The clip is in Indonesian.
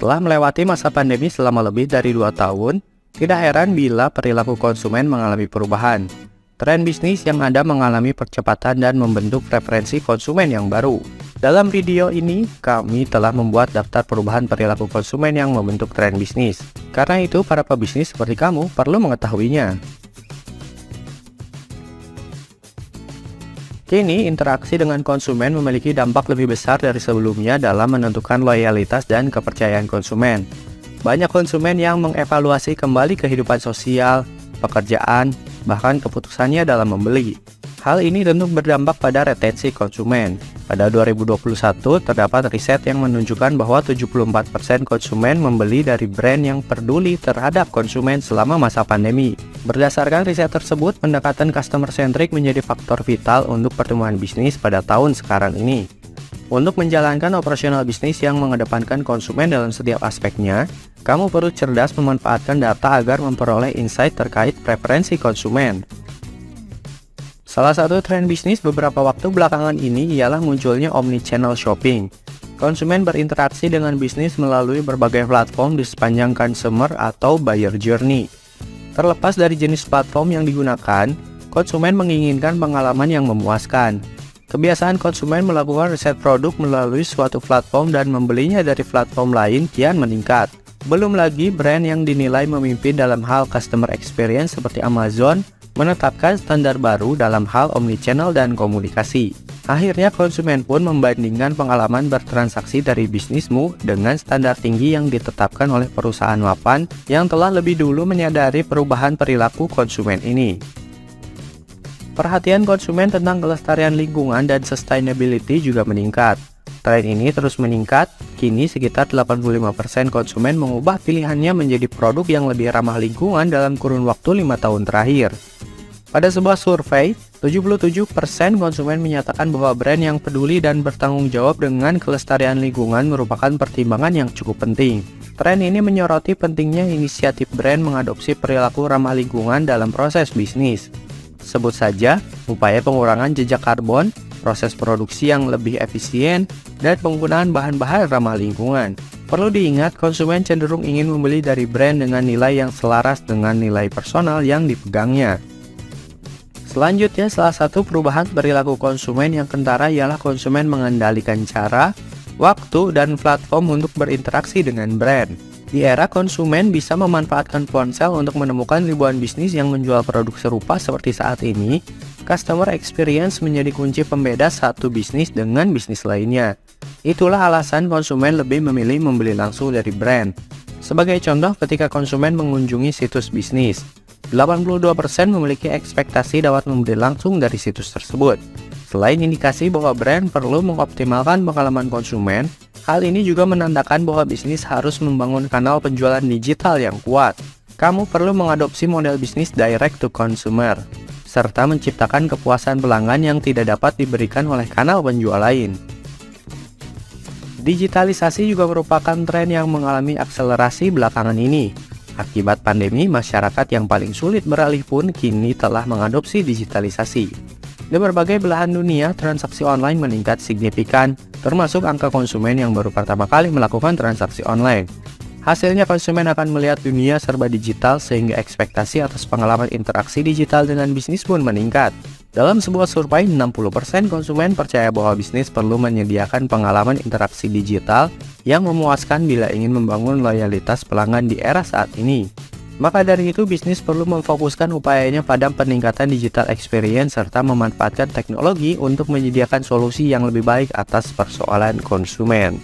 Setelah melewati masa pandemi selama lebih dari 2 tahun, tidak heran bila perilaku konsumen mengalami perubahan. Tren bisnis yang ada mengalami percepatan dan membentuk preferensi konsumen yang baru. Dalam video ini, kami telah membuat daftar perubahan perilaku konsumen yang membentuk tren bisnis. Karena itu, para pebisnis seperti kamu perlu mengetahuinya. Kini, interaksi dengan konsumen memiliki dampak lebih besar dari sebelumnya dalam menentukan loyalitas dan kepercayaan konsumen. Banyak konsumen yang mengevaluasi kembali kehidupan sosial, pekerjaan, bahkan keputusannya dalam membeli. Hal ini tentu berdampak pada retensi konsumen. Pada 2021, terdapat riset yang menunjukkan bahwa 74% konsumen membeli dari brand yang peduli terhadap konsumen selama masa pandemi. Berdasarkan riset tersebut, pendekatan customer-centric menjadi faktor vital untuk pertumbuhan bisnis pada tahun sekarang ini. Untuk menjalankan operasional bisnis yang mengedepankan konsumen dalam setiap aspeknya, kamu perlu cerdas memanfaatkan data agar memperoleh insight terkait preferensi konsumen. Salah satu tren bisnis beberapa waktu belakangan ini ialah munculnya omnichannel shopping. Konsumen berinteraksi dengan bisnis melalui berbagai platform di sepanjang consumer atau buyer journey. Terlepas dari jenis platform yang digunakan, konsumen menginginkan pengalaman yang memuaskan. Kebiasaan konsumen melakukan riset produk melalui suatu platform dan membelinya dari platform lain kian meningkat. Belum lagi brand yang dinilai memimpin dalam hal customer experience seperti Amazon menetapkan standar baru dalam hal omnichannel dan komunikasi. Akhirnya konsumen pun membandingkan pengalaman bertransaksi dari bisnismu dengan standar tinggi yang ditetapkan oleh perusahaan mapan yang telah lebih dulu menyadari perubahan perilaku konsumen ini. Perhatian konsumen tentang kelestarian lingkungan dan sustainability juga meningkat. Tren ini terus meningkat, kini sekitar 85% konsumen mengubah pilihannya menjadi produk yang lebih ramah lingkungan dalam kurun waktu 5 tahun terakhir. Pada sebuah survei, 77% konsumen menyatakan bahwa brand yang peduli dan bertanggung jawab dengan kelestarian lingkungan merupakan pertimbangan yang cukup penting. Tren ini menyoroti pentingnya inisiatif brand mengadopsi perilaku ramah lingkungan dalam proses bisnis. Sebut saja, upaya pengurangan jejak karbon, proses produksi yang lebih efisien, dan penggunaan bahan-bahan ramah lingkungan. Perlu diingat, konsumen cenderung ingin membeli dari brand dengan nilai yang selaras dengan nilai personal yang dipegangnya. Selanjutnya, salah satu perubahan perilaku konsumen yang kentara ialah konsumen mengendalikan cara, waktu, dan platform untuk berinteraksi dengan brand. Di era konsumen bisa memanfaatkan ponsel untuk menemukan ribuan bisnis yang menjual produk serupa seperti saat ini, customer experience menjadi kunci pembeda satu bisnis dengan bisnis lainnya. Itulah alasan konsumen lebih memilih membeli langsung dari brand. Sebagai contoh, ketika konsumen mengunjungi situs bisnis, 82% memiliki ekspektasi dapat membeli langsung dari situs tersebut. Selain indikasi bahwa brand perlu mengoptimalkan pengalaman konsumen, hal ini juga menandakan bahwa bisnis harus membangun kanal penjualan digital yang kuat. Kamu perlu mengadopsi model bisnis direct to consumer, serta menciptakan kepuasan pelanggan yang tidak dapat diberikan oleh kanal penjual lain. Digitalisasi juga merupakan tren yang mengalami akselerasi belakangan ini. Akibat pandemi, masyarakat yang paling sulit beralih pun kini telah mengadopsi digitalisasi. Di berbagai belahan dunia, transaksi online meningkat signifikan, termasuk angka konsumen yang baru pertama kali melakukan transaksi online. Hasilnya, konsumen akan melihat dunia serba digital sehingga ekspektasi atas pengalaman interaksi digital dengan bisnis pun meningkat. Dalam sebuah survei, 60% konsumen percaya bahwa bisnis perlu menyediakan pengalaman interaksi digital yang memuaskan bila ingin membangun loyalitas pelanggan di era saat ini. Maka dari itu, bisnis perlu memfokuskan upayanya pada peningkatan digital experience serta memanfaatkan teknologi untuk menyediakan solusi yang lebih baik atas persoalan konsumen.